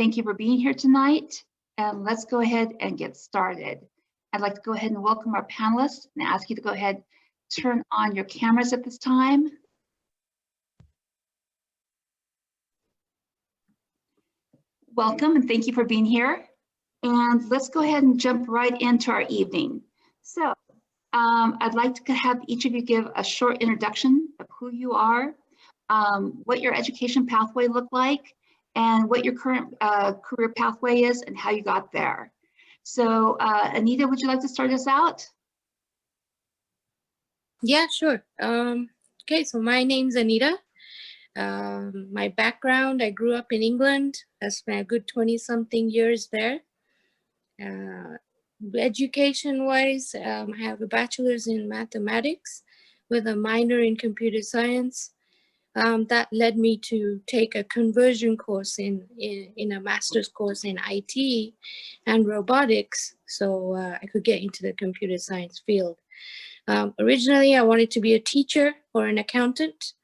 Thank you for being here tonight, and let's go ahead and get started. I'd like to go ahead and welcome our panelists and ask you to go ahead, turn on your cameras at this time. Welcome and thank you for being here. And let's go ahead and jump right into our evening. So I'd like to have each of you give a short introduction of who you are, what your education pathway looked like, and what your current career pathway is and how you got there. So Anita, would you like to start us out? Yeah, sure. Okay, so my name's Anita. My background, I grew up in England. I spent a good 20-something years there. Education-wise, I have a bachelor's in mathematics with a minor in computer science. That led me to take a conversion course in a master's course in IT and robotics, so I could get into the computer science field. Originally, I wanted to be a teacher or an accountant,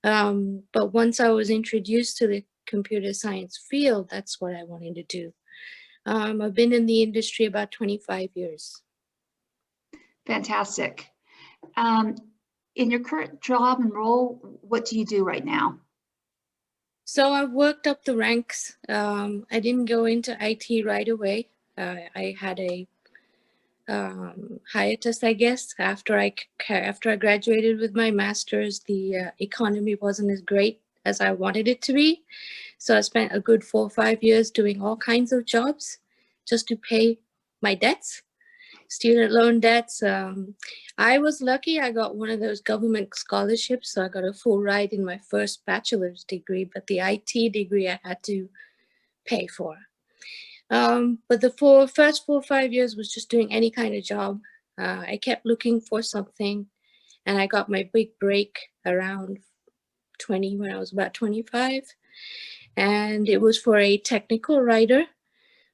but once I was introduced to the computer science field, that's what I wanted to do. I've been in the industry about 25 years. Fantastic. In your current job and role, what do you do right now? So I've worked up the ranks. I didn't go into IT right away. I had a hiatus, I guess. After I graduated with my master's, the economy wasn't as great as I wanted it to be. So I spent a good 4 or 5 years doing all kinds of jobs just to pay my debts, student loan debts. I was lucky, I got one of those government scholarships, so I got a full ride in my first bachelor's degree, but the IT degree I had to pay for. But the first 4 or 5 years was just doing any kind of job. I kept looking for something, and I got my big break around 20, when I was about 25. And it was for a technical writer,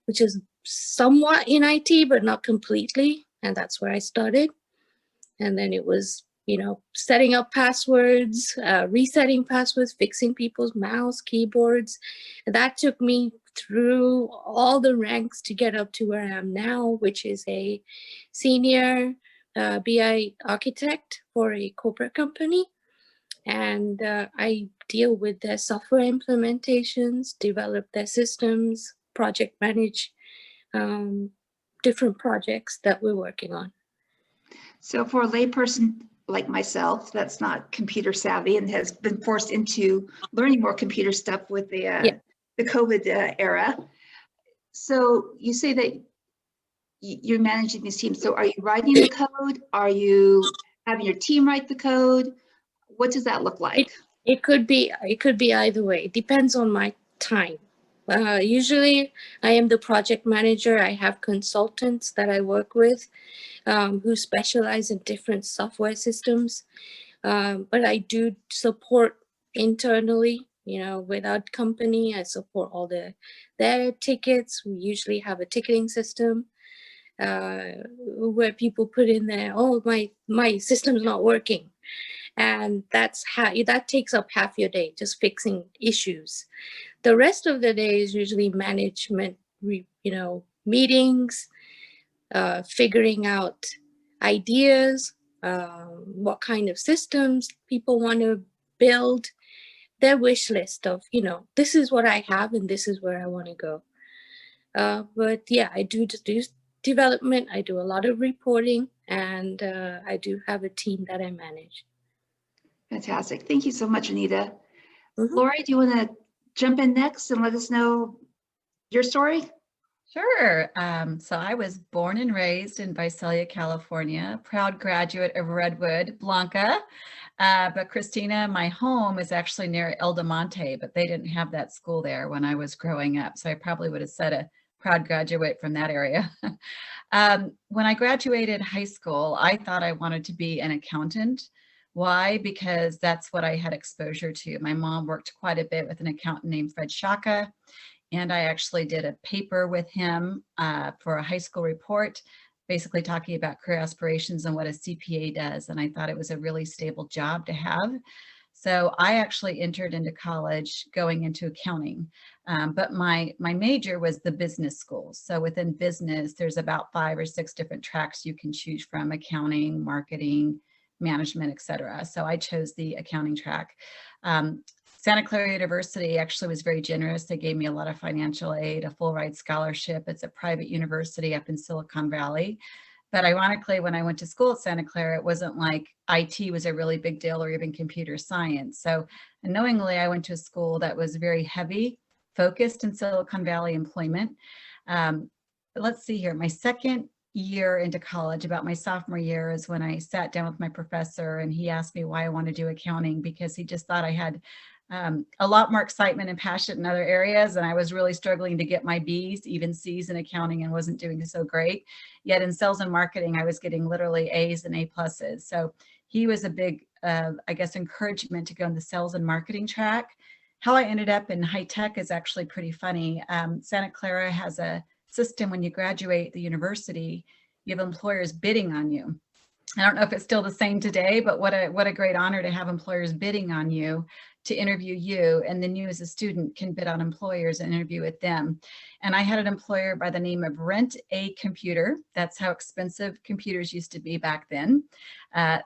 which is somewhat in IT, but not completely. And that's where I started. And then it was, you know, setting up passwords, resetting passwords, fixing people's mouse, keyboards. And that took me through all the ranks to get up to where I am now, which is a senior BI architect for a corporate company. And I deal with their software implementations, develop their systems, project manage different projects that we're working on. So for a layperson like myself, that's not computer savvy and has been forced into learning more computer stuff with the COVID era. So you say that you're managing these teams. So are you writing the code? Are you having your team write the code? What does that look like? It could be either way. It depends on my time. Usually I am the project manager. I have consultants that I work with who specialize in different software systems. But I do support internally, you know, without company. I support all their tickets. We usually have a ticketing system where people put in there, oh, my system's not working. And that takes up half your day, just fixing issues. The rest of the day is usually management, you know, meetings, figuring out ideas, what kind of systems people want to build, their wish list of, you know, this is what I have and this is where I want to go. But yeah, I do development, I do a lot of reporting, and I do have a team that I manage. Fantastic. Thank you so much, Anita. Lori, do you want to jump in next and let us know your story? Sure. So I was born and raised in Visalia, California, proud graduate of Redwood, Blanca. But Christina, my home is actually near El Monte, but they didn't have that school there when I was growing up. So I probably would have said a proud graduate from that area. When I graduated high school, I thought I wanted to be an accountant. Why? Because that's what I had exposure to. My mom worked quite a bit with an accountant named Fred Shaka. And I actually did a paper with him for a high school report, basically talking about career aspirations and what a CPA does. And I thought it was a really stable job to have. So I actually entered into college going into accounting, but my major was the business school. So within business, there's about 5 or 6 different tracks you can choose from: accounting, marketing, management, etc. So I chose the accounting track. Santa Clara University actually was very generous. They gave me a lot of financial aid, a full ride scholarship. It's a private university up in Silicon Valley. But ironically, when I went to school at Santa Clara, it wasn't like IT was a really big deal or even computer science. So unknowingly, I went to a school that was very heavy focused in Silicon Valley employment. Let's see here, my second year into college, about my sophomore year, is when I sat down with my professor and he asked me why I wanted to do accounting, because he just thought I had a lot more excitement and passion in other areas. And I was really struggling to get my B's, even C's in accounting, and wasn't doing so great. Yet in sales and marketing, I was getting literally A's and A pluses. So he was a big, I guess, encouragement to go in the sales and marketing track. How I ended up in high tech is actually pretty funny. Santa Clara has a system when you graduate the university, you have employers bidding on you. I don't know if it's still the same today, but what a great honor to have employers bidding on you to interview you, and then you as a student can bid on employers and interview with them. And I had an employer by the name of Rent a Computer. That's how expensive computers used to be back then.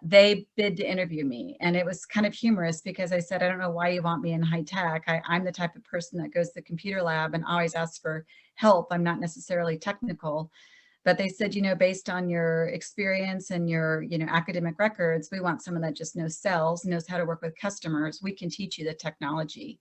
They bid to interview me, and it was kind of humorous because I said, I don't know why you want me in high tech. I'm the type of person that goes to the computer lab and always asks for help. I'm not necessarily technical. But they said, you know, based on your experience and your, academic records, we want someone that just knows sales, knows how to work with customers. We can teach you the technology.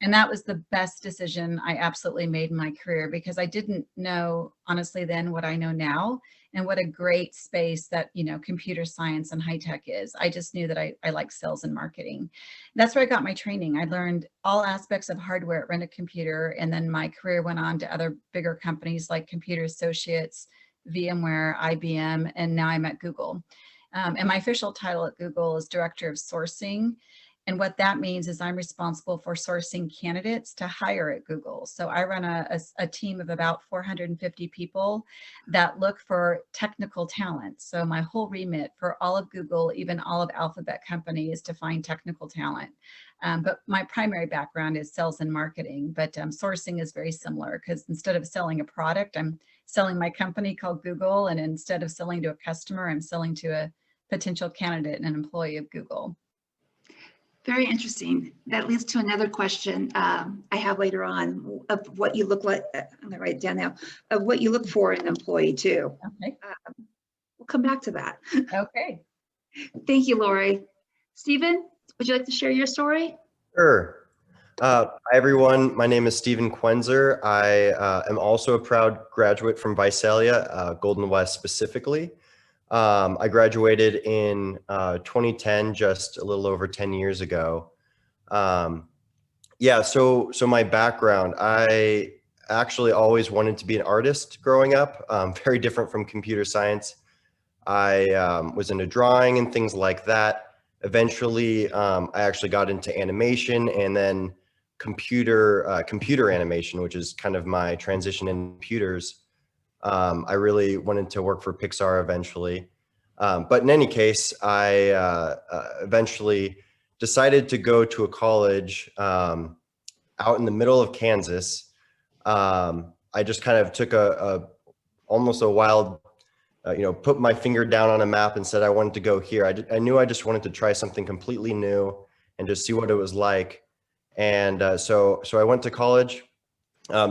And that was the best decision I absolutely made in my career, because I didn't know, honestly, then what I know now, and what a great space that, computer science and high tech is. I just knew that I like sales and marketing. That's where I got my training. I learned all aspects of hardware at Rent a Computer. And then my career went on to other bigger companies like Computer Associates, VMware, IBM, and now I'm at Google. And my official title at Google is Director of Sourcing. And what that means is I'm responsible for sourcing candidates to hire at Google. So I run a team of about 450 people that look for technical talent. So my whole remit for all of Google, even all of Alphabet Company, is to find technical talent. But my primary background is sales and marketing, but sourcing is very similar, because instead of selling a product, I'm selling my company called Google. And instead of selling to a customer, I'm selling to a potential candidate and an employee of Google. Very interesting. That leads to another question I have later on of what you look like. I'm going to write it down now, of what you look for in an employee too. Okay. We'll come back to that. Okay. Thank you, Lori. Stephen, would you like to share your story? Sure. Hi, everyone. My name is Stephen Quenzer. I am also a proud graduate from Visalia, Golden West specifically. I graduated in 2010, just a little over 10 years ago. Yeah, so my background, I actually always wanted to be an artist growing up, very different from computer science. I was into drawing and things like that. Eventually, I actually got into animation, and then computer animation, which is kind of my transition in computers. I really wanted to work for Pixar eventually. But in any case, I eventually decided to go to a college out in the middle of Kansas. I just kind of took almost a wild, put my finger down on a map and said I wanted to go here. I knew I just wanted to try something completely new and just see what it was like. And so I went to college.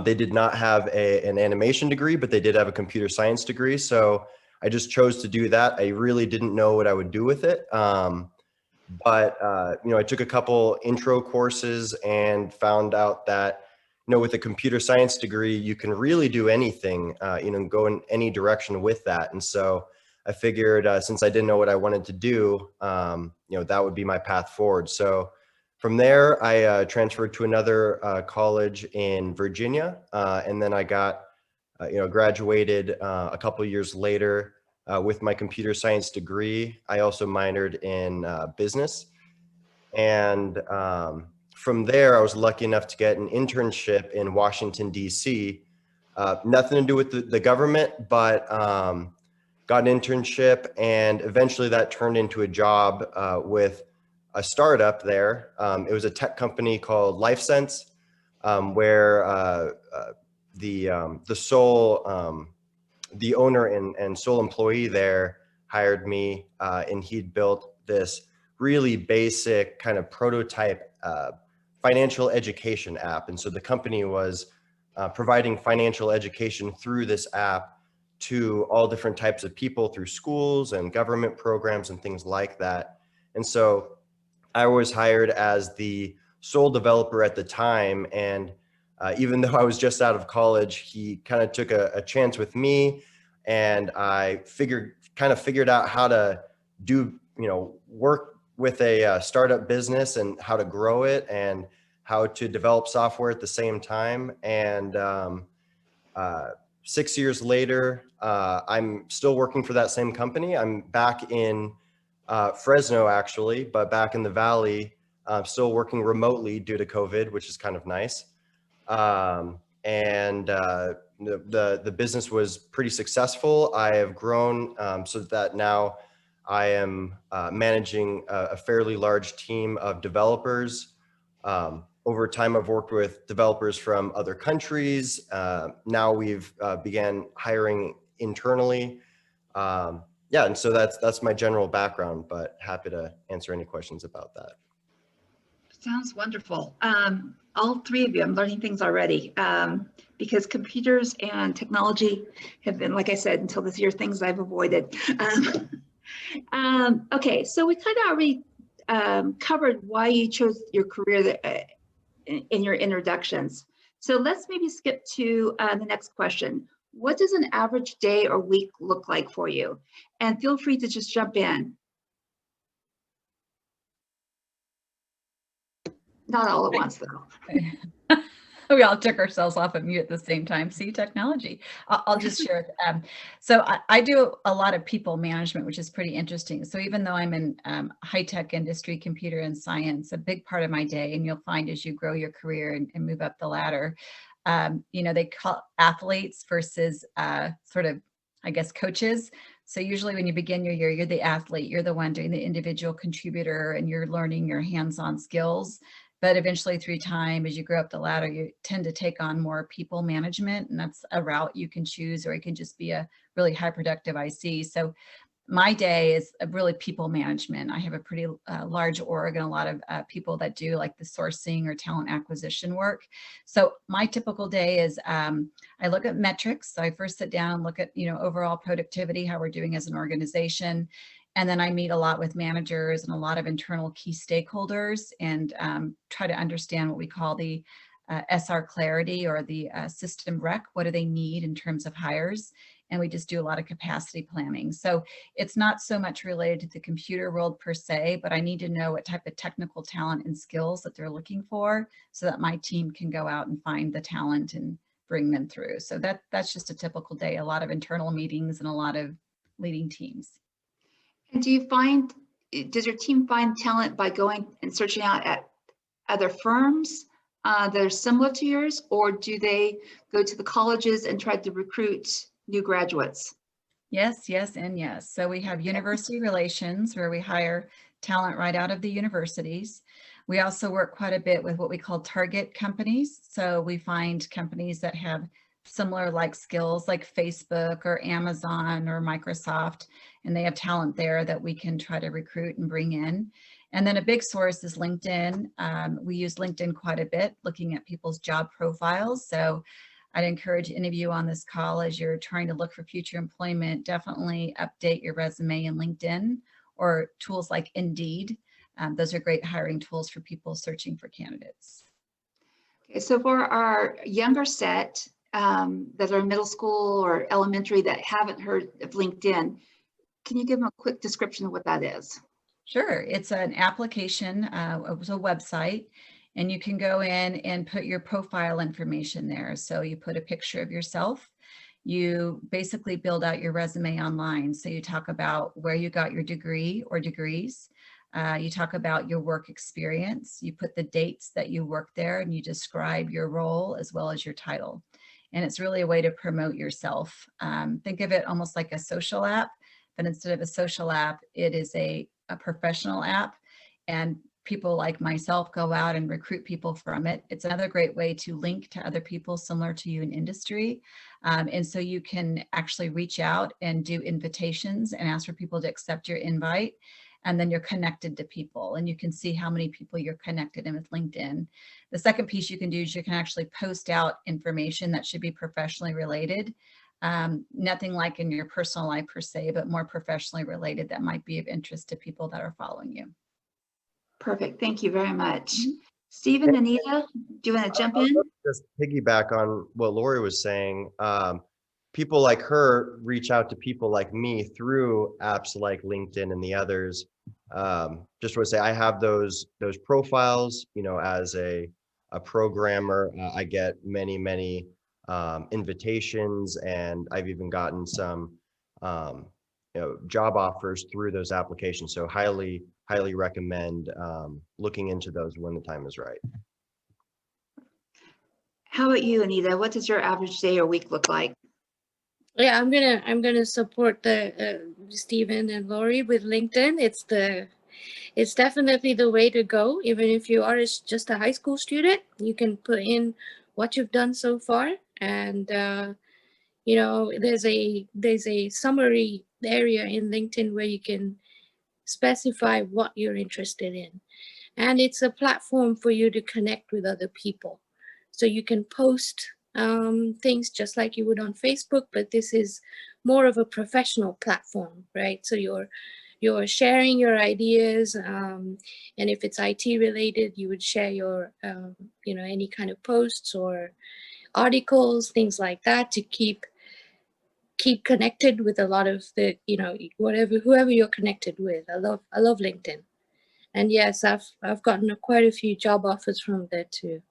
They did not have an animation degree, but they did have a computer science degree. So I just chose to do that. I really didn't know what I would do with it. But I took a couple intro courses and found out that, with a computer science degree, you can really do anything, go in any direction with that. And so I figured since I didn't know what I wanted to do, that would be my path forward. So from there, I transferred to another college in Virginia, and then I got, graduated a couple years later with my computer science degree. I also minored in business, and from there, I was lucky enough to get an internship in Washington, D.C. Nothing to do with the government, but got an internship, and eventually that turned into a job with a startup there. It was a tech company called LifeSense, where the owner and sole employee there hired me, and he'd built this really basic kind of prototype financial education app. And so the company was providing financial education through this app to all different types of people through schools and government programs and things like that. And so I was hired as the sole developer at the time. And even though I was just out of college, he kind of took a chance with me, and I kind of figured out how to do, work with a startup business and how to grow it and how to develop software at the same time. And 6 years later, I'm still working for that same company. I'm back in Fresno, actually, but back in the Valley, still working remotely due to COVID, which is kind of nice. The business was pretty successful. I have grown so that now I am managing a fairly large team of developers. Over time, I've worked with developers from other countries. Now we've began hiring internally. Yeah, and so that's my general background, but happy to answer any questions about that. Sounds wonderful. All three of you, I'm learning things already, because computers and technology have been, like I said, until this year, things I've avoided. Okay, so we kind of already covered why you chose your career in your introductions. So let's maybe skip to the next question. What does an average day or week look like for you? And feel free to just jump in. Not all at once, though. We all took ourselves off of mute at the same time. See, technology. I'll just share it. So I do a lot of people management, which is pretty interesting. So even though I'm in high-tech industry, computer and science, a big part of my day, and you'll find as you grow your career and move up the ladder, they call athletes versus sort of, I guess, coaches. So usually when you begin your year, you're the athlete, you're the one doing the individual contributor, and you're learning your hands-on skills. But eventually through time, as you grow up the ladder, you tend to take on more people management, and that's a route you can choose, or it can just be a really high productive IC. So my day is really people management. I have a pretty large org and a lot of people that do like the sourcing or talent acquisition work. So my typical day is I look at metrics. So I first sit down and look at, overall productivity, how we're doing as an organization. And then I meet a lot with managers and a lot of internal key stakeholders and try to understand what we call the SR clarity or the system rec. What do they need in terms of hires? And we just do a lot of capacity planning. So it's not so much related to the computer world per se, but I need to know what type of technical talent and skills that they're looking for so that my team can go out and find the talent and bring them through. So that's just a typical day, a lot of internal meetings and a lot of leading teams. And does your team find talent by going and searching out at other firms that are similar to yours, or do they go to the colleges and try to recruit new graduates? Yes, yes, and yes. So we have university relations where we hire talent right out of the universities. We also work quite a bit with what we call target companies. So we find companies that have similar like skills like Facebook or Amazon or Microsoft, and they have talent there that we can try to recruit and bring in. And then a big source is LinkedIn. We use LinkedIn quite a bit, looking at people's job profiles. So I'd encourage any of you on this call, as you're trying to look for future employment, definitely update your resume in LinkedIn or tools like Indeed. Those are great hiring tools for people searching for candidates. Okay, so for our younger set that are middle school or elementary that haven't heard of LinkedIn, can you give them a quick description of what that is? Sure. It's an application, it was a website, and you can go in and put your profile information there. So you put a picture of yourself. You basically build out your resume online. So you talk about where you got your degree or degrees. You talk about your work experience. You put the dates that you worked there, and you describe your role as well as your title. And it's really a way to promote yourself. Think of it almost like a social app, but instead of a social app, it is a professional app. and people like myself go out and recruit people from it. It's another great way to link to other people similar to you in industry. And so you can actually reach out and do invitations and ask for people to accept your invite. And then you're connected to people and you can see how many people you're connected in with LinkedIn. The second piece you can do is you can actually post out information that should be professionally related. Nothing like in your personal life per se, but more professionally related that might be of interest to people that are following you. Perfect. Thank you very much. Stephen, Anita, do you want to jump in? Just piggyback on what Lori was saying. People like her reach out to people like me through apps like LinkedIn and the others. Just want to say I have those profiles. You know, as a programmer, I get many invitations, and I've even gotten some job offers through those applications. So highly recommend looking into those when the time is right. How about you, Anita? What does your average day or week look like? Yeah, I'm gonna support the Stephen and Lori with LinkedIn. It's definitely the way to go. Even if you are just a high school student, you can put in what you've done so far, and you know, there's a summary area in LinkedIn where you can specify what you're interested in, and it's a platform for you to connect with other people. So you can post things just like you would on Facebook, but this is more of a professional platform, right? So you're sharing your ideas, and if it's IT related, you would share your any kind of posts or articles, things like that, to keep connected with a lot of the whoever you're connected with. I love LinkedIn, and yes, I've gotten quite a few job offers from there too.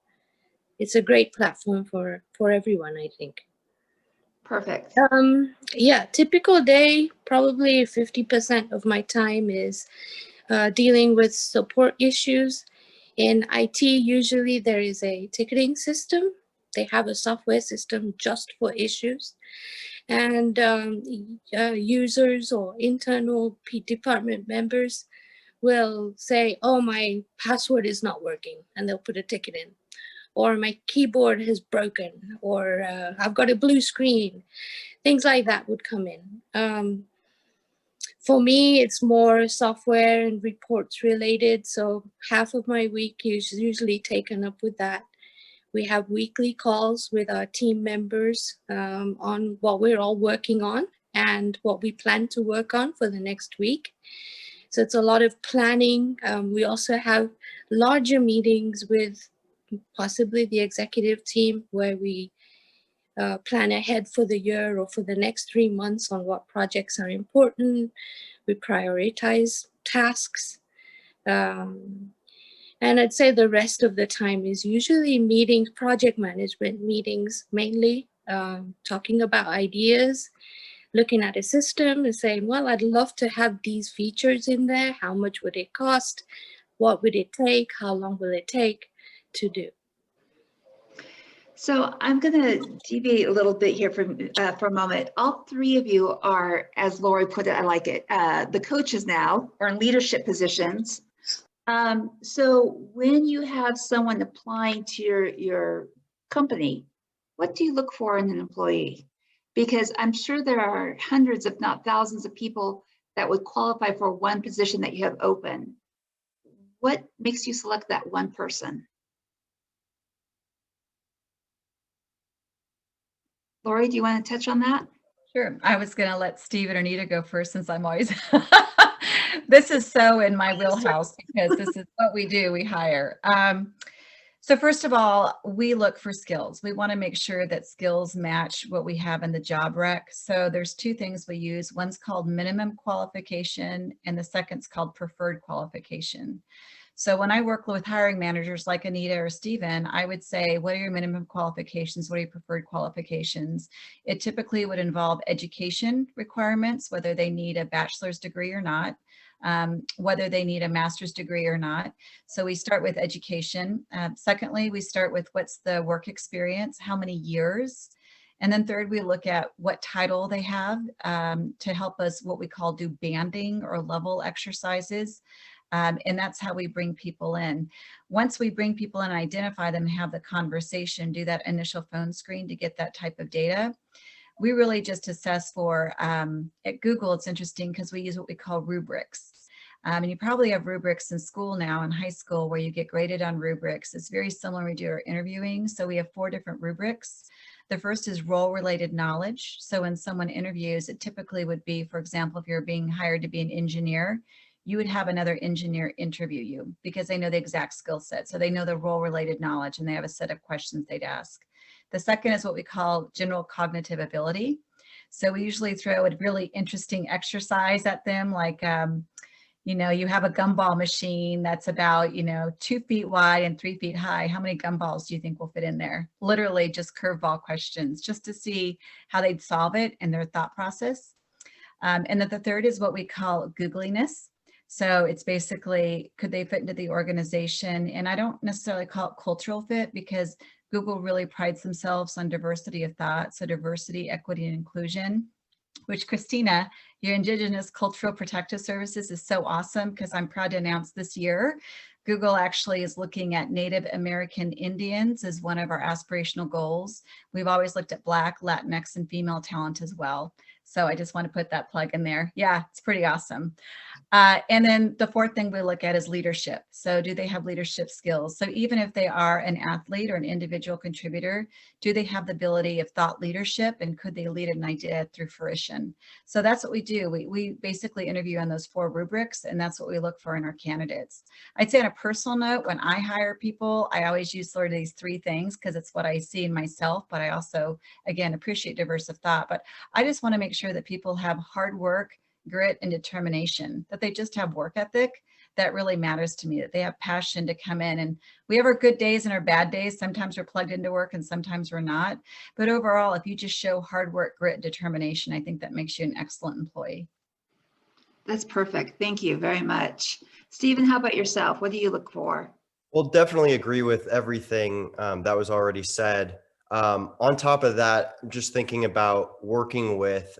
It's a great platform for everyone, I think. Perfect. Yeah, typical day, probably 50% of my time is dealing with support issues. In IT, usually there is a ticketing system. They have a software system just for issues. And users or internal department members will say, oh, my password is not working, and they'll put a ticket in. Or my keyboard has broken, or I've got a blue screen. Things like that would come in. For me, it's more software and reports related. So half of my week is usually taken up with that. We have weekly calls with our team members on what we're all working on and what we plan to work on for the next week. So it's a lot of planning. We also have larger meetings with possibly the executive team where we plan ahead for the year or for the next 3 months on what projects are important. We prioritize tasks. And I'd say the rest of the time is usually meetings, project management meetings, mainly talking about ideas, looking at a system and saying, well, I'd love to have these features in there. How much would it cost? What would it take? How long will it take to do? So I'm going to deviate a little bit here for a moment. All three of you are, as Lori put it, I like it, the coaches now, or in leadership positions. So when you have someone applying to your company, what do you look for in an employee? Because I'm sure there are hundreds, if not thousands, of people that would qualify for one position that you have open. What makes you select that one person? Lori, do you want to touch on that? Sure. I was going to let Steve and Anita go first since I'm always, this is so in my wheelhouse because this is what we do, we hire. So first of all, we look for skills. We want to make sure that skills match what we have in the job rec. So there's two things we use. One's called minimum qualification and the second's called preferred qualification. So when I work with hiring managers like Anita or Stephen, I would say, what are your minimum qualifications? What are your preferred qualifications? It typically would involve education requirements, whether they need a bachelor's degree or not, whether they need a master's degree or not. So we start with education. Secondly, we start with what's the work experience, how many years? And then third, we look at what title they have to help us what we call do banding or level exercises. And that's how we bring people in. Once we bring people in and identify them, have the conversation, do that initial phone screen to get that type of data, we really just assess for, at Google, it's interesting because we use what we call rubrics. And you probably have rubrics in school now, in high school, where you get graded on rubrics. It's very similar when we do our interviewing. So we have 4 different rubrics. The first is role-related knowledge. So when someone interviews, it typically would be, for example, if you're being hired to be an engineer, you would have another engineer interview you because they know the exact skill set. So they know the role-related knowledge and they have a set of questions they'd ask. The second is what we call general cognitive ability. So we usually throw a really interesting exercise at them, like, you know, you have a gumball machine that's about, you know, 2 feet wide and 3 feet high. How many gumballs do you think will fit in there? Literally just curveball questions, just to see how they'd solve it and their thought process. And then the third is what we call googliness. So it's basically, could they fit into the organization? And I don't necessarily call it cultural fit because Google really prides themselves on diversity of thought. So diversity, equity, and inclusion, which Christina, your Indigenous Cultural Protective Services, is so awesome because I'm proud to announce this year, Google actually is looking at Native American Indians as one of our aspirational goals. We've always looked at Black, Latinx, and female talent as well. So I just want to put that plug in there. Yeah, it's pretty awesome. And then the fourth thing we look at is leadership. So do they have leadership skills? So even if they are an athlete or an individual contributor, do they have the ability of thought leadership and could they lead an idea through fruition? So that's what we do. We basically interview on those 4 rubrics, and that's what we look for in our candidates. I'd say on a personal note, when I hire people, I always use sort of these 3 things because it's what I see in myself, but I also, again, appreciate diverse of thought. But I just want to make sure that people have hard work, grit, and determination, that they just have work ethic. That really matters to me, that they have passion to come in. And we have our good days and our bad days. Sometimes we're plugged into work and sometimes we're not. But overall, if you just show hard work, grit, and determination, I think that makes you an excellent employee. That's perfect. Thank you very much. Stephen, how about yourself? What do you look for? Well, definitely agree with everything that was already said. On top of that, just thinking about working with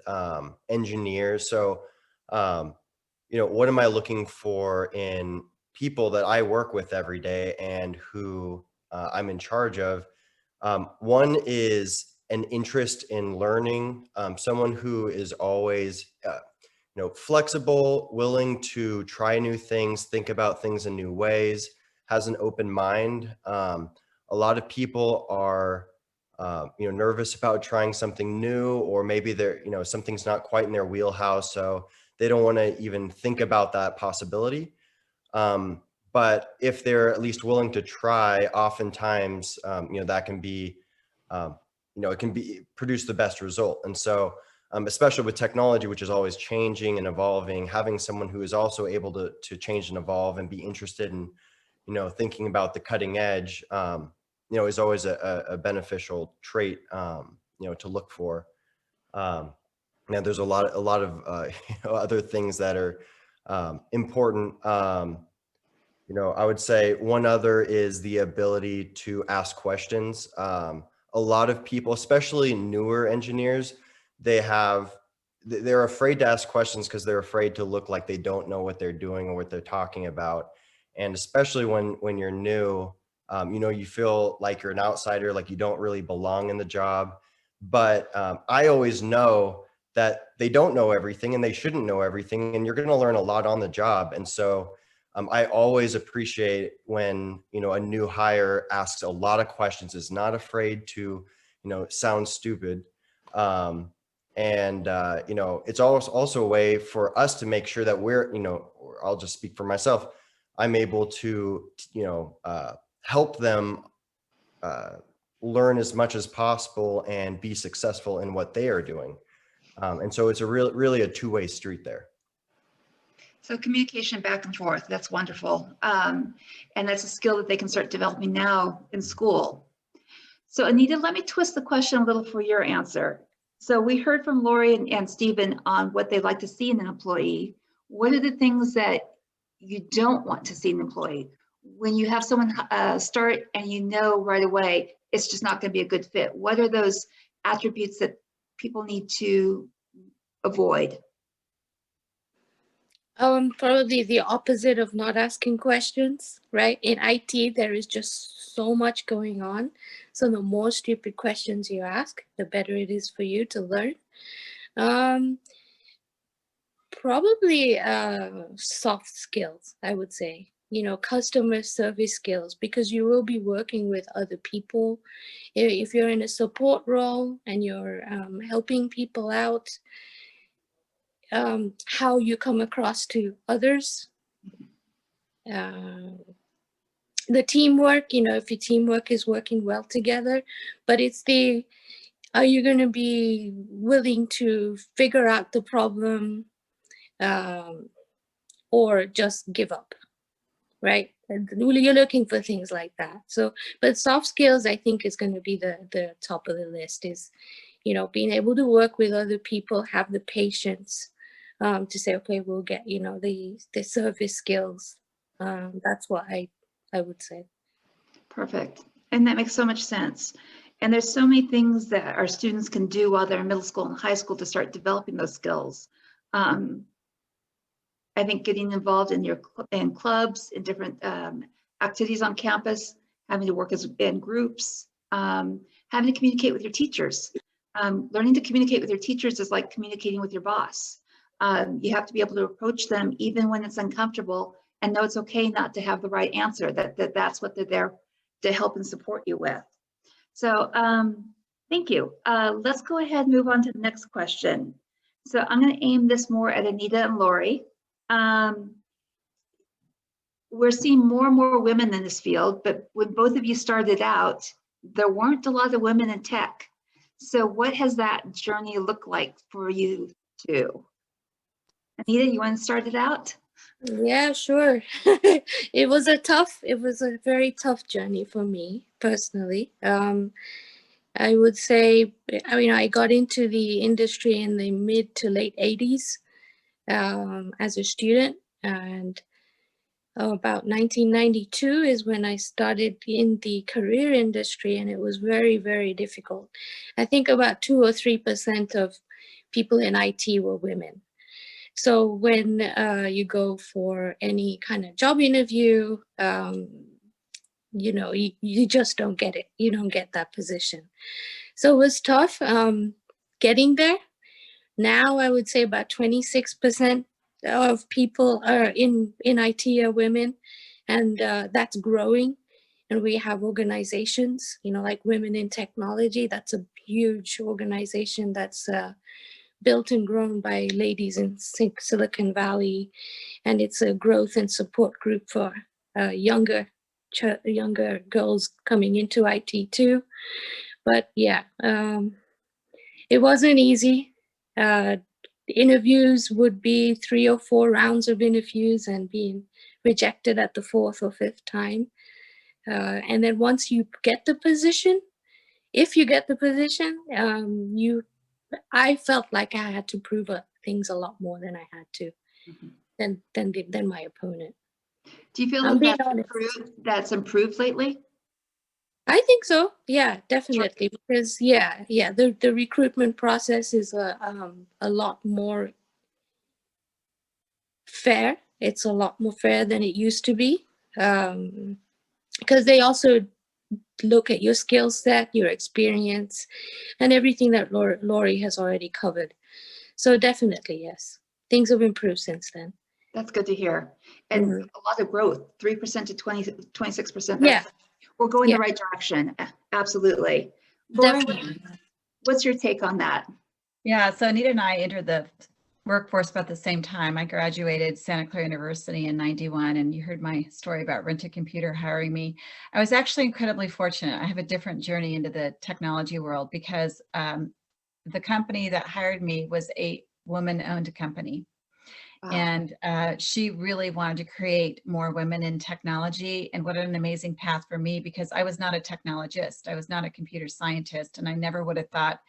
engineers. So, you know, what am I looking for in people that I work with every day and who I'm in charge of? One is an interest in learning, someone who is always, you know, flexible, willing to try new things, think about things in new ways, has an open mind. A lot of people are, you know, nervous about trying something new, or maybe they're, you know, something's not quite in their wheelhouse, so they don't want to even think about that possibility. But if they're at least willing to try, oftentimes, you know, that can be, you know, it can be produce the best result. And so, especially with technology, which is always changing and evolving, having someone who is also able to change and evolve and be interested in, you know, thinking about the cutting edge, you know, is always a beneficial trait, you know, to look for. Now, there's a lot of you know, other things that are important. You know, I would say one other is the ability to ask questions. A lot of people, especially newer engineers, they're afraid to ask questions because they're afraid to look like they don't know what they're doing or what they're talking about. And especially when you're new, you know, you feel like you're an outsider, like you don't really belong in the job. But I always know that they don't know everything and they shouldn't know everything, and you're going to learn a lot on the job. And so I always appreciate when, you know, a new hire asks a lot of questions, is not afraid to, you know, sound stupid. And you know, it's also a way for us to make sure that we're, you know, I'll just speak for myself, I'm able to, you know, help them learn as much as possible and be successful in what they are doing. And so it's really a two-way street there. So communication back and forth, that's wonderful. And that's a skill that they can start developing now in school. So Anita, let me twist the question a little for your answer. So we heard from Lori and Stephen on what they'd like to see in an employee. What are the things that you don't want to see in an employee? When you have someone start and you know right away, it's just not going to be a good fit. What are those attributes that people need to avoid? Probably the opposite of not asking questions, right? In IT, there is just so much going on. So the more stupid questions you ask, the better it is for you to learn. Um, Probably soft skills, I would say. You know, customer service skills, because you will be working with other people. If you're in a support role and you're helping people out, how you come across to others, the teamwork, you know, if your teamwork is working well together, but it's the, are you going to be willing to figure out the problem, or just give up, right? And you're looking for things like that. So, but soft skills, I think, is going to be the top of the list, is, you know, being able to work with other people, have the patience to say, okay, we'll get, you know, the service skills. That's what I would say. Perfect. And that makes so much sense. And there's so many things that our students can do while they're in middle school and high school to start developing those skills. I think getting involved in clubs, in different activities on campus, having to work in groups, having to communicate with your teachers. Learning to communicate with your teachers is like communicating with your boss. You have to be able to approach them even when it's uncomfortable, and know it's okay not to have the right answer, that's what they're there to help and support you with. So thank you. Let's go ahead and move on to the next question. So I'm going to aim this more at Anita and Lori. We're seeing more and more women in this field, but when both of you started out, there weren't a lot of women in tech. So what has that journey looked like for you two? Anita, you want to start it out? Yeah, sure. It was a very tough journey for me personally. I would say, I mean, I got into the industry in the mid to late 80s as a student, and about 1992 is when I started in the career industry, and it was very, very difficult. I think about 2 or 3% of people in IT were women. So when you go for any kind of job interview, you know, you just don't get it. You don't get that position. So it was tough getting there. Now I would say about 26% of people are in IT are women, and that's growing. And we have organizations, you know, like Women in Technology. That's a huge organization that's built and grown by ladies in Silicon Valley, and it's a growth and support group for younger girls coming into IT too. But yeah, it wasn't easy. Interviews would be 3 or 4 rounds of interviews and being rejected at the 4th or 5th time. And then once you get the position, if you get the position, I felt like I had to prove things a lot more than I had to, than my opponent. Do you feel that's improved lately? I think so. Yeah, definitely. Sure. Because the recruitment process is a lot more fair. It's a lot more fair than it used to be, because they also look at your skill set, your experience, and everything that Lori has already covered. So definitely, yes, things have improved since then. That's good to hear. And a lot of growth, 3% to 26%. Yeah. We're going the right direction. Absolutely. Lori, what's your take on that? Yeah, so Anita and I entered the workforce about the same time. I graduated Santa Clara University in 91, and you heard my story about Rent a Computer hiring me. I was actually incredibly fortunate. I have a different journey into the technology world because the company that hired me was a woman-owned company. Wow. And she really wanted to create more women in technology. And what an amazing path for me, because I was not a technologist. I was not a computer scientist, and I never would have thought,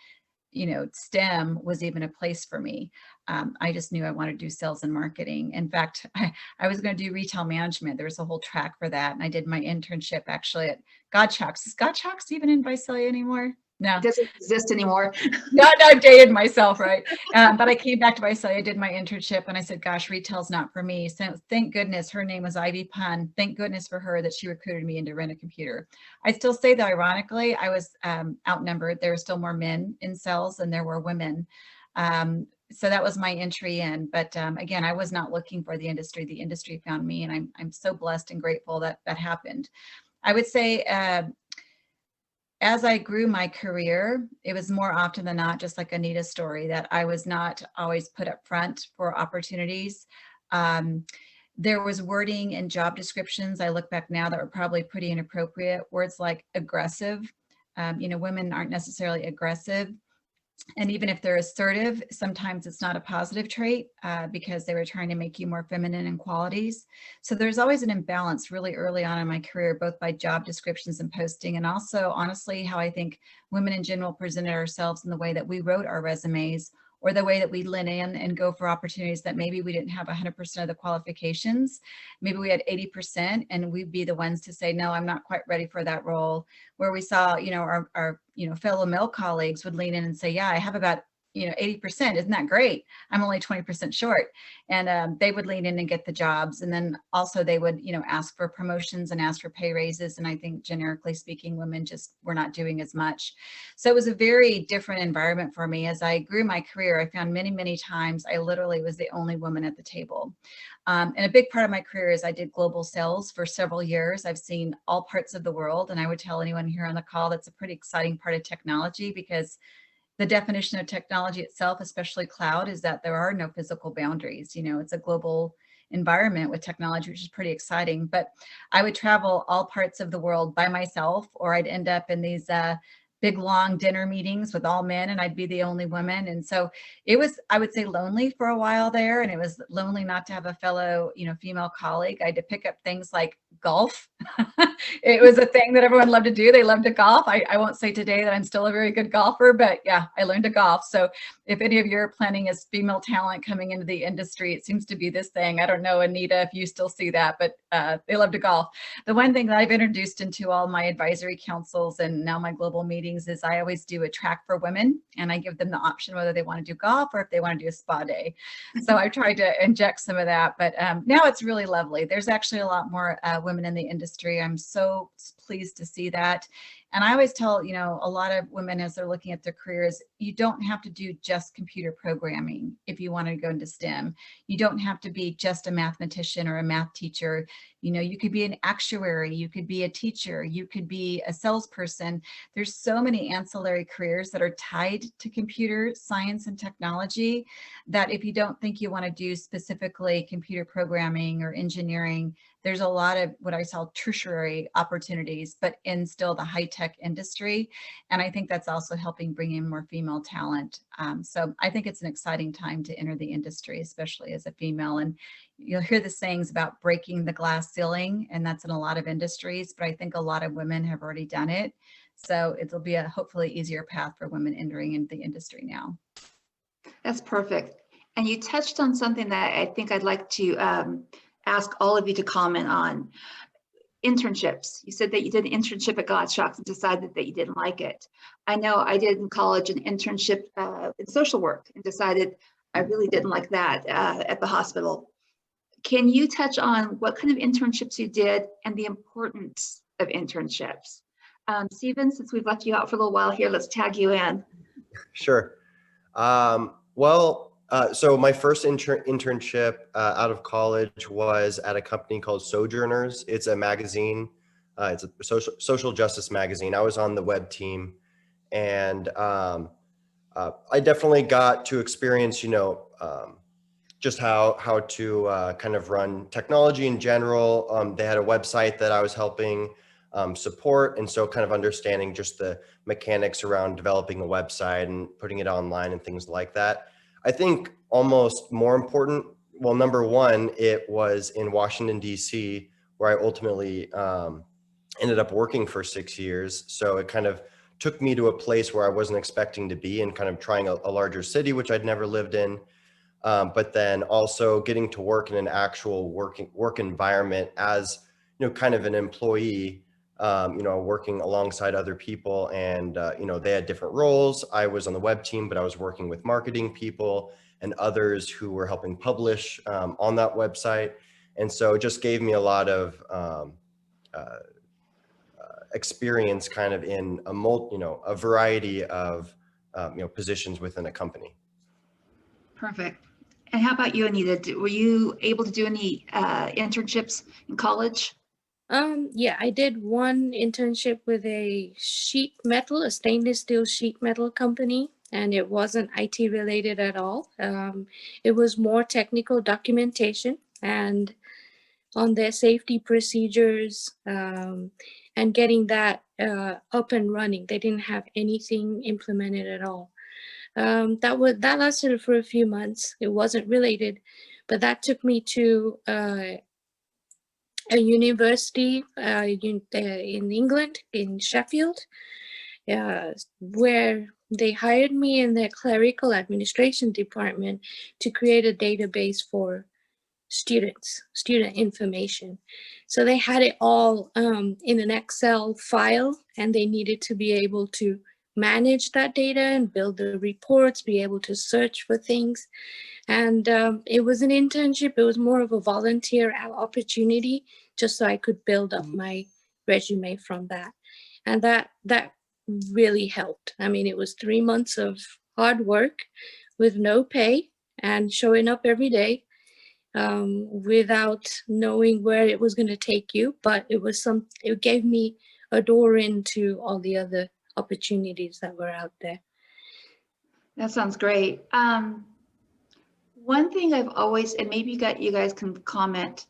you know, STEM was even a place for me. I just knew I wanted to do sales and marketing. In fact, I was going to do retail management. There was a whole track for that. And I did my internship actually at Gottschalk's. Is Gottschalk's even in Visalia anymore? No. It doesn't exist anymore. Not I've dated myself, right? But I came back to Visalia, did my internship, and I said, gosh, retail's not for me. So thank goodness her name was Ivy Pun. Thank goodness for her that she recruited me into Rent a Computer. I still say that ironically, I was outnumbered. There were still more men in sales than there were women. So that was my entry in. But again, I was not looking for the industry. The industry found me, and I'm so blessed and grateful that that happened. I would say, as I grew my career, it was more often than not, just like Anita's story, that I was not always put up front for opportunities. There was wording in job descriptions, I look back now, that were probably pretty inappropriate. Words like aggressive, women aren't necessarily aggressive. And even if they're assertive, sometimes it's not a positive trait because they were trying to make you more feminine in qualities. So there's always an imbalance really early on in my career, both by job descriptions and posting, and also honestly, how I think women in general presented ourselves in the way that we wrote our resumes, or the way that we lean in and go for opportunities that maybe we didn't have 100% of the qualifications. Maybe we had 80% and we'd be the ones to say, no, I'm not quite ready for that role. Where we saw, our fellow male colleagues would lean in and say, yeah, I have about 80%, isn't that great? I'm only 20% short. And they would lean in and get the jobs. And then also they would, ask for promotions and ask for pay raises. And I think generically speaking, women just were not doing as much. So it was a very different environment for me. As I grew my career, I found many, many times I literally was the only woman at the table. And a big part of my career is I did global sales for several years. I've seen all parts of the world. And I would tell anyone here on the call, that's a pretty exciting part of technology, because the definition of technology itself, especially cloud, is that there are no physical boundaries. It's a global environment with technology, which is pretty exciting. But I would travel all parts of the world by myself, or I'd end up in these big, long dinner meetings with all men, and I'd be the only woman. And so it was, I would say, lonely for a while there. And it was lonely not to have a fellow, female colleague. I had to pick up things like golf. It was a thing that everyone loved to do. They loved to golf. I won't say today that I'm still a very good golfer, but yeah, I learned to golf. So if any of you are planning as female talent coming into the industry, it seems to be this thing. I don't know, Anita, if you still see that, but they love to golf. The one thing that I've introduced into all my advisory councils and now my global meetings is I always do a track for women, and I give them the option whether they want to do golf or if they want to do a spa day. So I've tried to inject some of that, but now it's really lovely. There's actually a lot more women in the industry. I'm so pleased to see that. And I always tell, a lot of women as they're looking at their careers, you don't have to do just computer programming if you want to go into STEM. You don't have to be just a mathematician or a math teacher. You could be an actuary, you could be a teacher, you could be a salesperson. There's so many ancillary careers that are tied to computer science and technology that if you don't think you want to do specifically computer programming or engineering, there's a lot of what I call tertiary opportunities, but in still the high-tech industry. And I think that's also helping bring in more female talent. So I think it's an exciting time to enter the industry, especially as a female. And you'll hear the sayings about breaking the glass ceiling, and that's in a lot of industries, but I think a lot of women have already done it. So it'll be a hopefully easier path for women entering into the industry now. That's perfect. And you touched on something that I think I'd like to ask all of you to comment on. Internships. You said that you did an internship at Gottschalk and decided that you didn't like it. I know I did in college an internship in social work and decided I really didn't like that at the hospital. Can you touch on what kind of internships you did and the importance of internships? Stephen, since we've left you out for a little while here, let's tag you in. Sure. So my first internship out of college was at a company called Sojourners. It's a magazine. It's a social justice magazine. I was on the web team, and I definitely got to experience, just how to kind of run technology in general. They had a website that I was helping support, and so kind of understanding just the mechanics around developing a website and putting it online and things like that. I think almost more important, well, number one, it was in Washington, D.C., where I ultimately ended up working for 6 years. So it kind of took me to a place where I wasn't expecting to be, and kind of trying a larger city, which I'd never lived in. But then also getting to work in an actual work environment as, kind of an employee working alongside other people, and they had different roles. I was on the web team, but I was working with marketing people and others who were helping publish on that website. And so it just gave me a lot of experience kind of in a variety of positions within a company. Perfect. And how about you, Anita? Were you able to do any internships in college? Yeah, I did one internship with a stainless steel sheet metal company, and it wasn't IT related at all. It was more technical documentation and on their safety procedures, and getting that up and running. They didn't have anything implemented at all. That lasted for a few months. It wasn't related, but that took me to a university in England, in Sheffield, where they hired me in their clerical administration department to create a database for student information. So they had it all in an Excel file, and they needed to be able to manage that data and build the reports, be able to search for things. And it was an internship. It was more of a volunteer opportunity, just so I could build up my resume from that. And that really helped. I mean, it was 3 months of hard work with no pay and showing up every day without knowing where it was going to take you. But it gave me a door into all the other opportunities that were out there. That sounds great. One thing I've always, and maybe you guys can comment,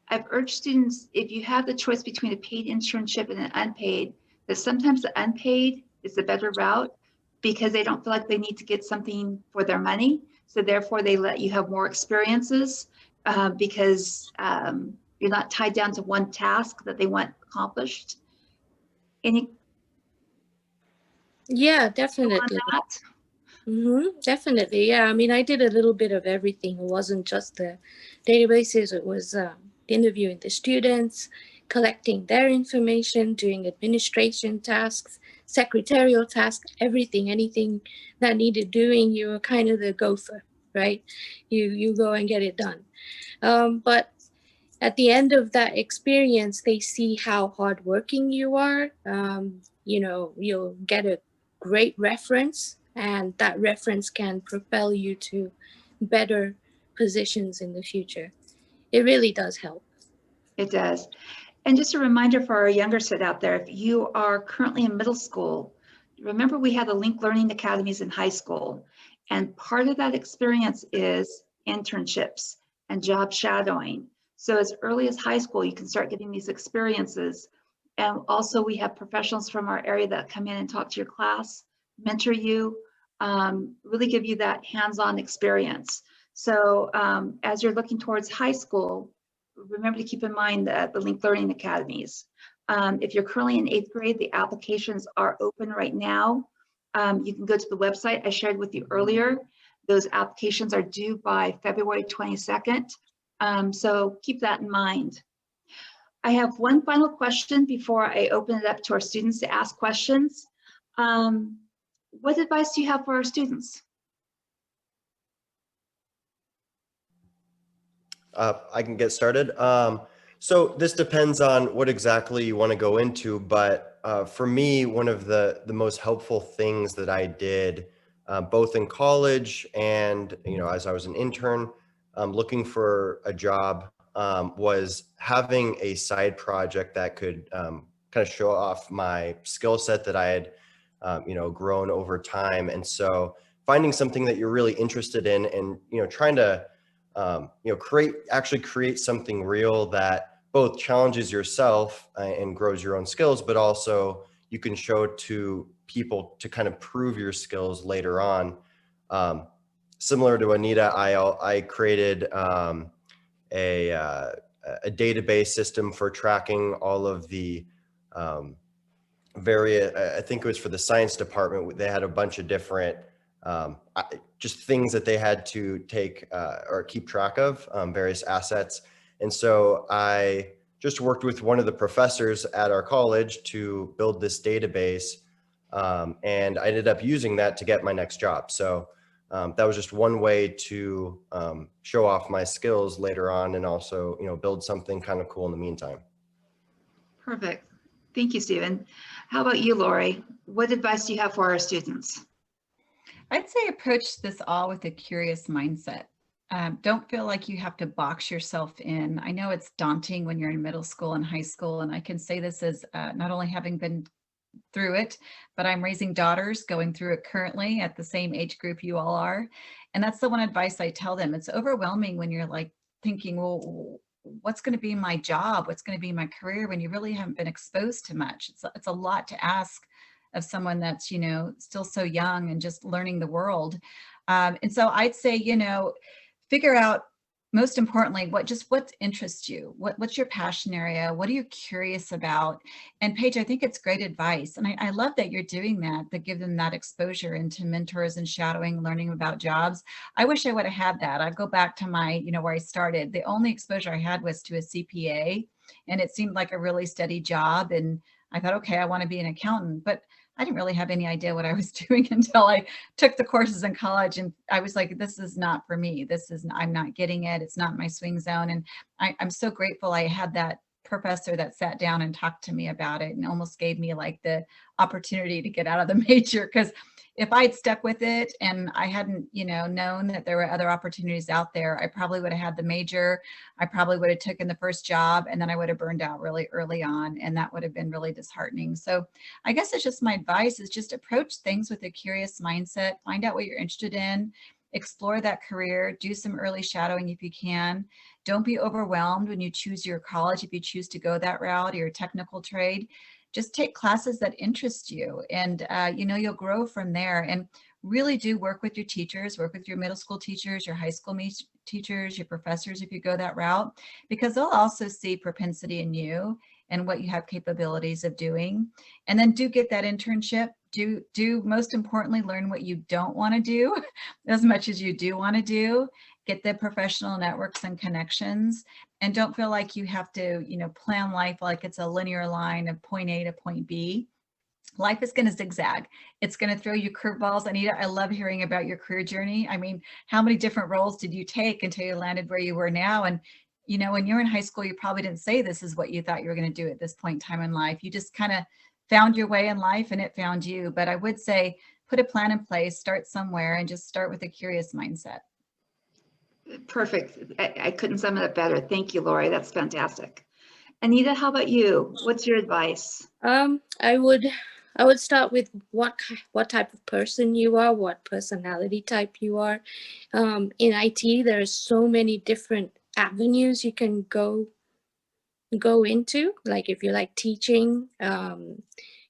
I've urged students, if you have the choice between a paid internship and an unpaid, that sometimes the unpaid is the better route because they don't feel like they need to get something for their money. So therefore they let you have more experiences because you're not tied down to one task that they want accomplished. Yeah, definitely. Definitely. Yeah. I mean, I did a little bit of everything. It wasn't just the databases. It was interviewing the students, collecting their information, doing administration tasks, secretarial tasks, anything that needed doing. You were kind of the gopher, right? You go and get it done. But at the end of that experience, they see how hardworking you are. You'll get a great reference, and that reference can propel you to better positions in the future. It really does help. It does. And just a reminder for our younger set out there, if you are currently in middle school, remember we had the Link Learning Academies in high school. And part of that experience is internships and job shadowing. So as early as high school, you can start getting these experiences. And also we have professionals from our area that come in and talk to your class, mentor you, really give you that hands-on experience. So as you're looking towards high school, remember to keep in mind that the Link Learning Academies. If you're currently in 8th grade, the applications are open right now. You can go to the website I shared with you earlier. Those applications are due by February 22nd. So keep that in mind. I have one final question before I open it up to our students to ask questions. What advice do you have for our students? I can get started. So this depends on what exactly you want to go into, but for me, one of the most helpful things that I did, both in college and as I was an intern, looking for a job, was having a side project that could kind of show off my skill set that I had grown over time. And so finding something that you're really interested in and trying to create something real that both challenges yourself and grows your own skills, but also you can show to people to kind of prove your skills later on. Similar to Anita, I created a database system for tracking all of the I think it was for the science department. They had a bunch of different just things that they had to take or keep track of, various assets. And so I just worked with one of the professors at our college to build this database. And I ended up using that to get my next job. So that was just one way to show off my skills later on, and also, build something kind of cool in the meantime. Perfect. Thank you, Stephen. How about you, Lori? What advice do you have for our students? I'd say approach this all with a curious mindset. Don't feel like you have to box yourself in. I know it's daunting when you're in middle school and high school, and I can say this as not only having been through it, but I'm raising daughters going through it currently at the same age group you all are. And that's the one advice I tell them. It's overwhelming when you're like thinking, well, what's going to be my job? What's going to be my career, when you really haven't been exposed to much? It's a lot to ask of someone that's, still so young and just learning the world. And so I'd say, figure out, most importantly, what interests you? What's your passion area? What are you curious about? And Paige, I think it's great advice. And I love that you're doing that give them that exposure into mentors and shadowing, learning about jobs. I wish I would have had that. I go back to my, where I started. The only exposure I had was to a CPA, and it seemed like a really steady job. And I thought, okay, I want to be an accountant, but I didn't really have any idea what I was doing until I took the courses in college, and I was like, this is not for me. I'm not getting it. It's not my swing zone. And I'm so grateful I had that professor that sat down and talked to me about it, and almost gave me like the opportunity to get out of the major. Because if I'd stuck with it and I hadn't, known that there were other opportunities out there, I probably would have had the major. I probably would have taken the first job, and then I would have burned out really early on, and that would have been really disheartening. So I guess it's just my advice is just approach things with a curious mindset, find out what you're interested in, explore that career, do some early shadowing if you can. Don't be overwhelmed when you choose your college, if you choose to go that route or your technical trade. Just take classes that interest you, and you'll grow from there. And really do work with your teachers, work with your middle school teachers, your high school teachers, your professors if you go that route, because they'll also see propensity in you and what you have capabilities of doing. And then do get that internship. Do most importantly, learn what you don't want to do as much as you do want to do. Get the professional networks and connections, and don't feel like you have to, plan life like it's a linear line of point A to point B. Life is going to zigzag. It's going to throw you curveballs. Anita, I love hearing about your career journey. I mean, how many different roles did you take until you landed where you were now? And, when you're in high school, you probably didn't say this is what you thought you were going to do at this point in time in life. You just kind of found your way in life, and it found you. But I would say put a plan in place, start somewhere, and just start with a curious mindset. Perfect. I couldn't sum it up better. Thank you, Lori. That's fantastic. Anita, how about you? What's your advice? I would start with what type of person you are, what personality type you are. In IT, there are so many different avenues you can go into. Like if you like teaching,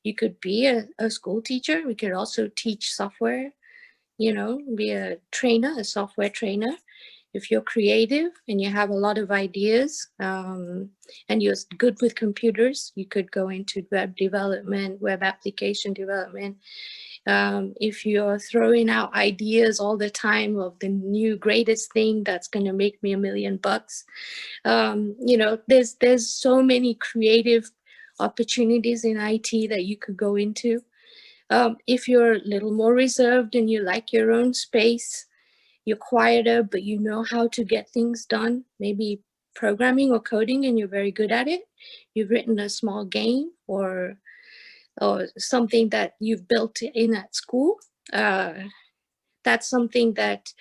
you could be a school teacher. We could also teach software, be a trainer, a software trainer. If you're creative and you have a lot of ideas and you're good with computers, you could go into web development, web application development. If you're throwing out ideas all the time of the new greatest thing that's going to make me $1 million, there's so many creative opportunities in IT that you could go into. If you're a little more reserved and you like your own space, you're quieter, but you know how to get things done, maybe programming or coding, and you're very good at it. You've written a small game or something that you've built in at school. That's something that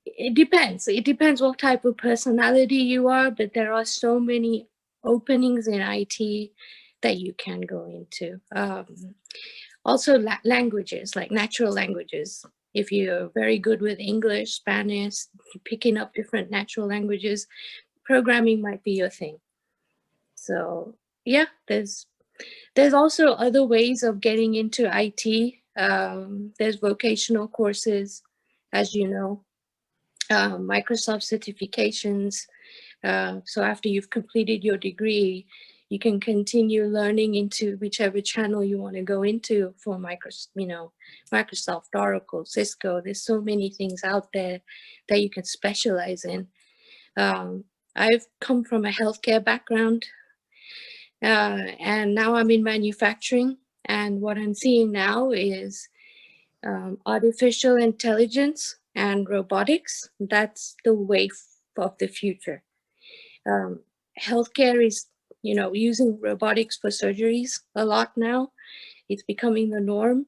it depends. It depends what type of personality you are, but there are so many openings in IT that you can go into. Also languages, like natural languages. If you're very good with English, Spanish, picking up different natural languages, programming might be your thing. So yeah, there's also other ways of getting into IT. There's vocational courses, as you know, Microsoft certifications. So after you've completed your degree, you can continue learning into whichever channel you want to go into for Microsoft, Oracle, Cisco. There's so many things out there that you can specialize in. I've come from a healthcare background, and now I'm in manufacturing. And what I'm seeing now is artificial intelligence and robotics. That's the way of the future. Healthcare is, using robotics for surgeries a lot now. It's becoming the norm.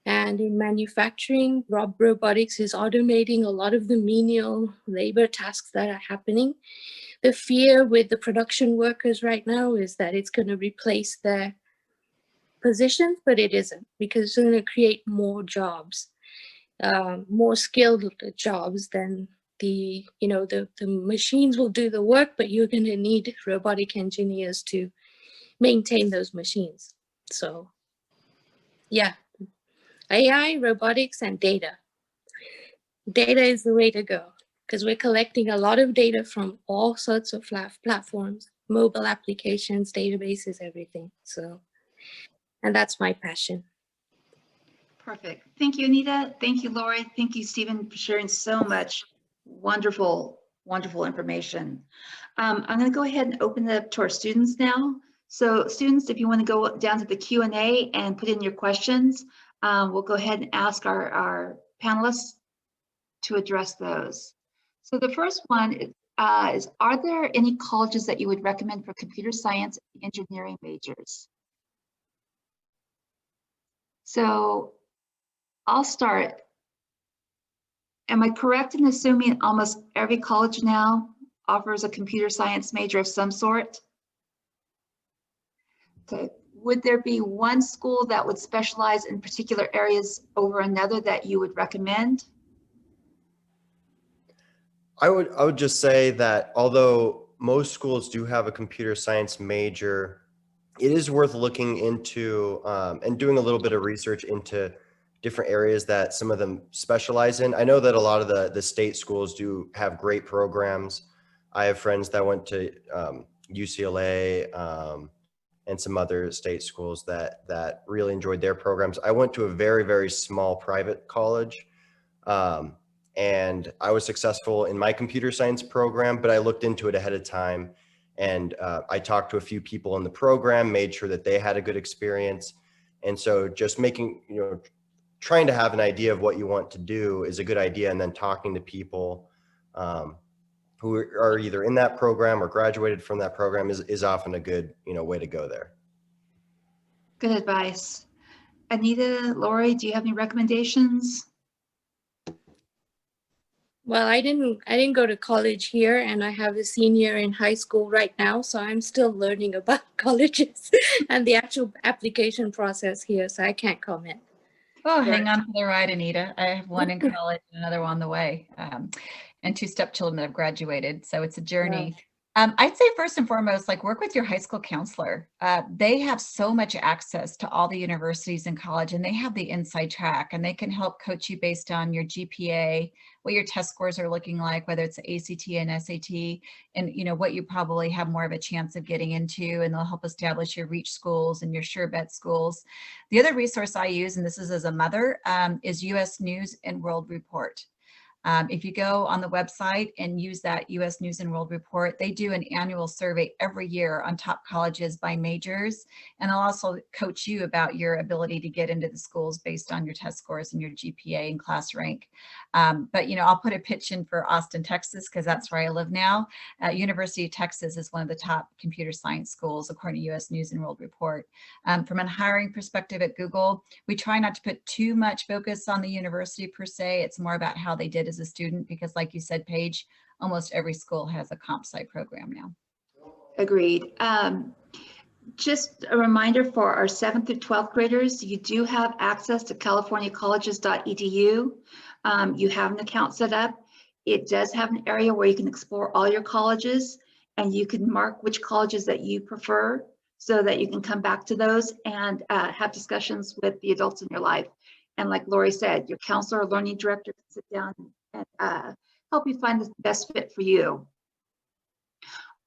And in manufacturing, robotics is automating a lot of the menial labor tasks that are happening. The fear with the production workers right now is that it's going to replace their positions, but it isn't, because it's going to create more jobs, more skilled jobs than the machines will do the work, but you're going to need robotic engineers to maintain those machines. So yeah, AI, robotics, and data. Data is the way to go, because we're collecting a lot of data from all sorts of platforms, mobile applications, databases, everything. So, and that's my passion. Perfect. Thank you, Anita. Thank you, Lori. Thank you, Stephen, for sharing so much wonderful, wonderful information. I'm going to go ahead and open it up to our students now. So students, if you want to go down to the Q&A and put in your questions, we'll go ahead and ask our panelists to address those. So the first one is, are there any colleges that you would recommend for computer science and engineering majors? So I'll start. Am I correct in assuming almost every college now offers a computer science major of some sort? Okay. Would there be one school that would specialize in particular areas over another that you would recommend? I would just say that although most schools do have a computer science major, it is worth looking into and doing a little bit of research into different areas that some of them specialize in. I know that a lot of the state schools do have great programs. I have friends that went to UCLA and some other state schools that really enjoyed their programs. I went to a very, very small private college. And I was successful in my computer science program, but I looked into it ahead of time. And I talked to a few people in the program, made sure that they had a good experience. And so just trying to have an idea of what you want to do is a good idea. And then talking to people who are either in that program or graduated from that program is often a good, way to go there. Good advice. Anita, Lori, do you have any recommendations? Well, I didn't go to college here, and I have a senior in high school right now, so I'm still learning about colleges and the actual application process here, so I can't comment. Oh, hang on for the ride, Anita. I have one in college and another on the way, and 2 stepchildren that have graduated, so it's a journey. Wow. I'd say first and foremost, work with your high school counselor. They have so much access to all the universities and college, and they have the inside track, and they can help coach you based on your GPA, what your test scores are looking like, whether it's ACT and SAT, and what you probably have more of a chance of getting into, and they'll help establish your reach schools and your sure bet schools. The other resource I use, and this is as a mother, is US News and World Report. If you go on the website and use that US News and World Report, they do an annual survey every year on top colleges by majors, and they'll also coach you about your ability to get into the schools based on your test scores and your GPA and class rank. But I'll put a pitch in for Austin, Texas, because that's where I live now. University of Texas is one of the top computer science schools according to US News and World Report. From a hiring perspective at Google, we try not to put too much focus on the university per se. It's more about how they did as a student, because like you said, Paige, almost every school has a comp sci program now. Agreed. Just a reminder for our 7th through 12th graders, you do have access to californiacolleges.edu. You have an account set up. It does have an area where you can explore all your colleges, and you can mark which colleges that you prefer so that you can come back to those and have discussions with the adults in your life. And like Lori said, your counselor or learning director can sit down and help you find the best fit for you.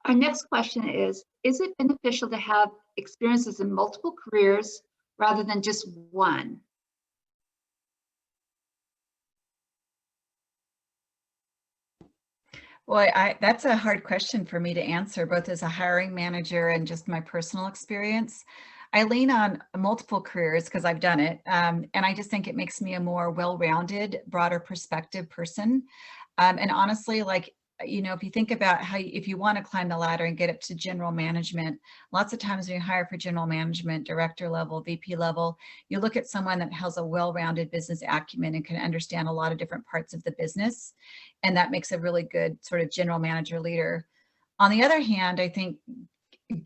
Our next question is it beneficial to have experiences in multiple careers rather than just one? Boy, that's a hard question for me to answer, both as a hiring manager and just my personal experience. I lean on multiple careers because I've done it. And I just think it makes me a more well-rounded, broader perspective person. And honestly, like, if you think about if you want to climb the ladder and get up to general management, lots of times when you hire for general management, director level, VP level, you look at someone that has a well-rounded business acumen and can understand a lot of different parts of the business. And that makes a really good sort of general manager leader. On the other hand, I think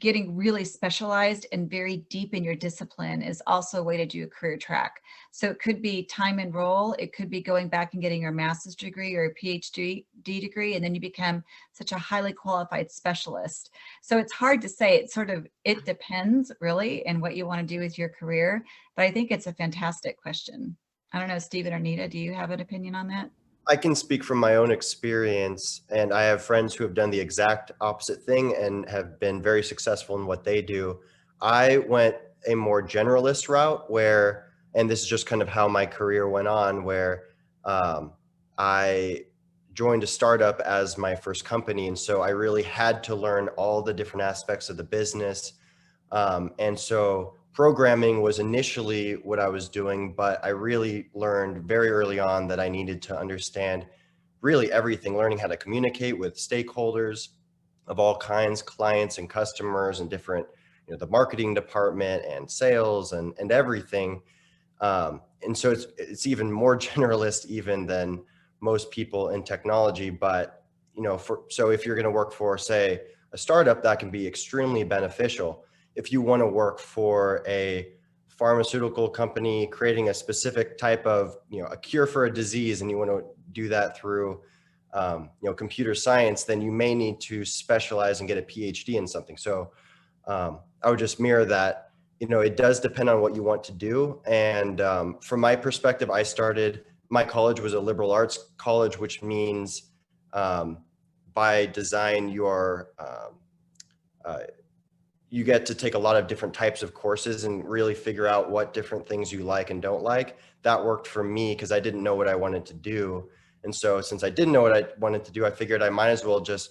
getting really specialized and very deep in your discipline is also a way to do a career track. So it could be time and role. It could be going back and getting your master's degree or a PhD degree, and then you become such a highly qualified specialist. So it's hard to say. It depends really in what you want to do with your career. But I think it's a fantastic question. I don't know, Stephen or Nita, do you have an opinion on that? I can speak from my own experience, and I have friends who have done the exact opposite thing and have been very successful in what they do. I went a more generalist route where, and this is just kind of how my career went on, where I joined a startup as my first company. And so I really had to learn all the different aspects of the business. And so programming was initially what I was doing, but I really learned very early on that I needed to understand really everything, learning how to communicate with stakeholders of all kinds, clients and customers and different, the marketing department and sales and everything. And so it's even more generalist even than most people in technology. But, so if you're going to work for, say, a startup, that can be extremely beneficial. If you want to work for a pharmaceutical company creating a specific type of, a cure for a disease, and you want to do that through, computer science, then you may need to specialize and get a PhD in something. So I would just mirror that, it does depend on what you want to do. And from my perspective, my college was a liberal arts college, which means by design, you get to take a lot of different types of courses and really figure out what different things you like and don't like. That worked for me because I didn't know what I wanted to do. And so since I didn't know what I wanted to do, I figured I might as well just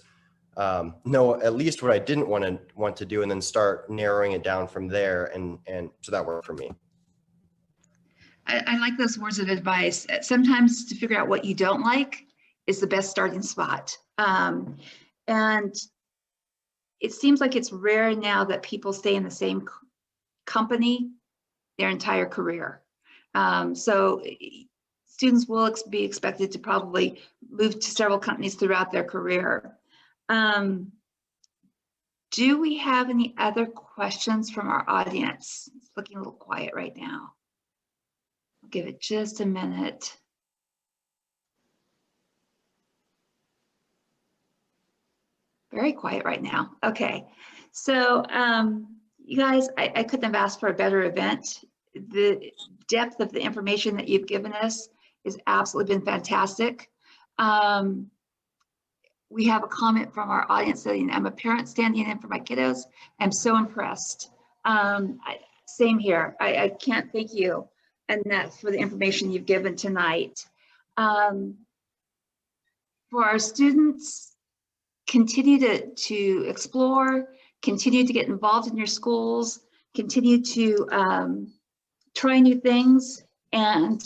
know at least what I didn't want to do and then start narrowing it down from there. And so that worked for me. I like those words of advice. Sometimes to figure out what you don't like is the best starting spot. And it seems like it's rare now that people stay in the same company their entire career. So students will be expected to probably move to several companies throughout their career. Do we have any other questions from our audience? It's looking a little quiet right now. I'll give it just a minute. Very quiet right now. Okay, so you guys, I couldn't have asked for a better event. The depth of the information that you've given us has absolutely been fantastic. We have a comment from our audience saying, I'm a parent standing in for my kiddos. I'm so impressed. Same here. I can't thank you enough for the information you've given tonight. For our students, continue to explore, continue to get involved in your schools, continue to try new things and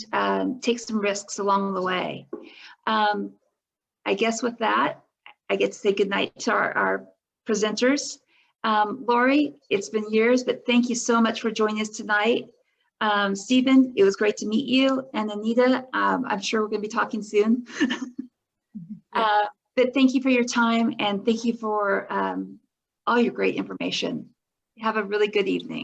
take some risks along the way. I guess with that, I get to say goodnight to our presenters. Lori, it's been years, but thank you so much for joining us tonight. Stephen, it was great to meet you. And Anita, I'm sure we're gonna be talking soon. But thank you for your time and thank you for all your great information. Have a really good evening.